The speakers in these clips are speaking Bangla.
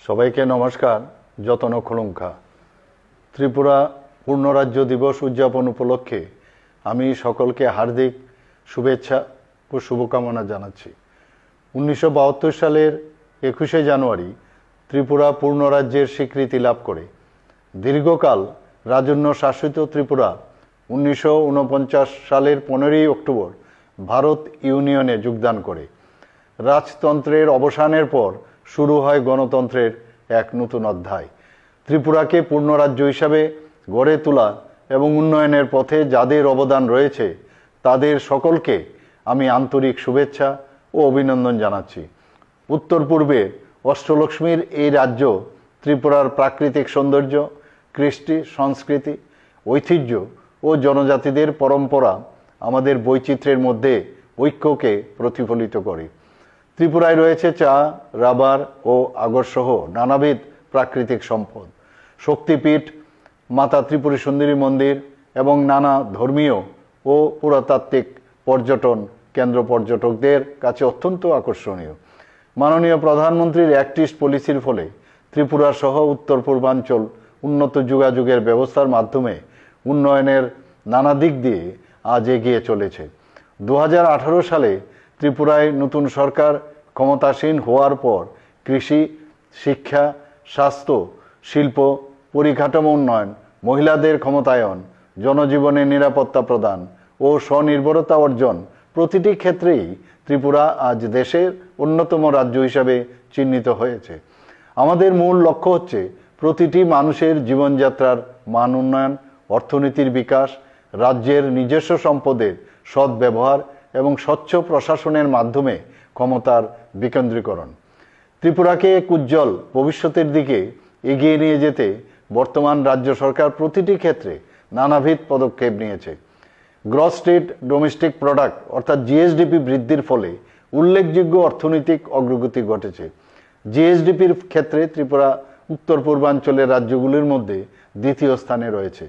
সবাইকে নমস্কার। যতন খোলঙ্কা। ত্রিপুরা পূর্ণরাজ্য দিবস উদযাপন উপলক্ষে আমি সকলকে হার্দিক শুভেচ্ছা ও শুভকামনা জানাচ্ছি। 1972 সালের 21শে জানুয়ারি ত্রিপুরা পূর্ণরাজ্যের স্বীকৃতি লাভ করে দীর্ঘকাল রাজন্য শাসিত ত্রিপুরা 1949 সালের 15ই অক্টোবর ভারত ইউনিয়নে যোগদান করে। রাজতন্ত্রের অবসানের পর শুরু হয় গণতন্ত্রের এক নতুন অধ্যায়। ত্রিপুরাকে পূর্ণরাজ্য হিসাবে গড়ে তোলা এবং উন্নয়নের পথে যাদের অবদান রয়েছে তাদের সকলকে আমি আন্তরিক শুভেচ্ছা ও অভিনন্দন জানাচ্ছি। উত্তর পূর্বে অষ্টলক্ষ্মীর এই রাজ্য ত্রিপুরার প্রাকৃতিক সৌন্দর্য, কৃষ্টি, সংস্কৃতি, ঐতিহ্য ও জনজাতিদের পরম্পরা আমাদের বৈচিত্র্যের মধ্যে ঐক্যকে প্রতিফলিত করে। ত্রিপুরায় রয়েছে চা, রাবার ও আগরসহ নানাবিধ প্রাকৃতিক সম্পদ, শক্তিপীঠ, মাতা ত্রিপুরী সুন্দরী মন্দির এবং নানা ধর্মীয় ও পুরাতাত্ত্বিক পর্যটন কেন্দ্র পর্যটকদের কাছে অত্যন্ত আকর্ষণীয়। মাননীয় প্রধানমন্ত্রীর অ্যাক্ট ইস্ট পলিসির ফলে ত্রিপুরা সহ উত্তর পূর্বাঞ্চল উন্নত যোগাযোগের ব্যবস্থার মাধ্যমে উন্নয়নের নানা দিক দিয়ে আজ এগিয়ে চলেছে। 2018 সালে ত্রিপুরায় নতুন সরকার ক্ষমতাসীন হওয়ার পর কৃষি, শিক্ষা, স্বাস্থ্য, শিল্প, পরিকাঠামো উন্নয়ন, মহিলাদের ক্ষমতায়ন, জনজীবনের নিরাপত্তা প্রদান ও স্বনির্ভরতা অর্জন প্রতিটি ক্ষেত্রেই ত্রিপুরা আজ দেশের অন্যতম রাজ্য হিসাবে চিহ্নিত হয়েছে। আমাদের মূল লক্ষ্য হচ্ছে প্রতিটি মানুষের জীবনযাত্রার মান উন্নয়ন, অর্থনীতির বিকাশ, রাজ্যের নিজস্ব সম্পদের সদ্ব্যবহার এবং স্বচ্ছ প্রশাসনের মাধ্যমে ক্ষমতার বিকেন্দ্রীকরণ। ত্রিপুরাকে এক উজ্জ্বল ভবিষ্যতের দিকে এগিয়ে নিয়ে যেতে বর্তমান রাজ্য সরকার প্রতিটি ক্ষেত্রে নানাবিধ পদক্ষেপ নিয়েছে। গ্রস স্টেট ডোমেস্টিক প্রোডাক্ট অর্থাৎ জিএসডিপি বৃদ্ধির ফলে উল্লেখযোগ্য অর্থনৈতিক অগ্রগতি ঘটেছে। জিএসডিপির ক্ষেত্রে ত্রিপুরা উত্তর পূর্বাঞ্চলের রাজ্যগুলির মধ্যে দ্বিতীয় স্থানে রয়েছে।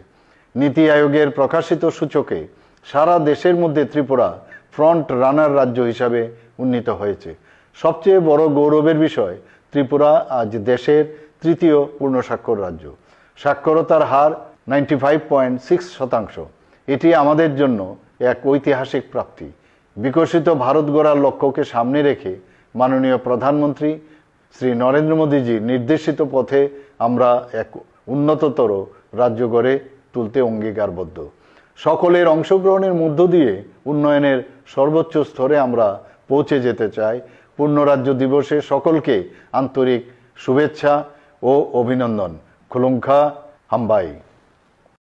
নীতি আয়োগের প্রকাশিত সূচকে সারা দেশের মধ্যে ত্রিপুরা ফ্রন্ট রানার রাজ্য হিসাবে উন্নীত হয়েছে। সবচেয়ে বড় গৌরবের বিষয়, ত্রিপুরা আজ দেশের তৃতীয় পূর্ণ স্বাক্ষর রাজ্য। সাক্ষরতার হার 95.6%। এটি আমাদের জন্য এক ঐতিহাসিক প্রাপ্তি। বিকশিত ভারত গড়ার লক্ষ্যকে সামনে রেখে মাননীয় প্রধানমন্ত্রী শ্রী নরেন্দ্র মোদীজির নির্দেশিত পথে আমরা এক উন্নততর রাজ্য গড়ে তুলতে অঙ্গীকারবদ্ধ। সকলের অংশগ্রহণের মধ্য দিয়ে উন্নয়নের সর্বোচ্চ স্তরে আমরা পৌঁছে যেতে চাই। পূর্ণরাজ্য দিবসে সকলকে আন্তরিক শুভেচ্ছা ও অভিনন্দন। খোলঙ্কা হামবাই।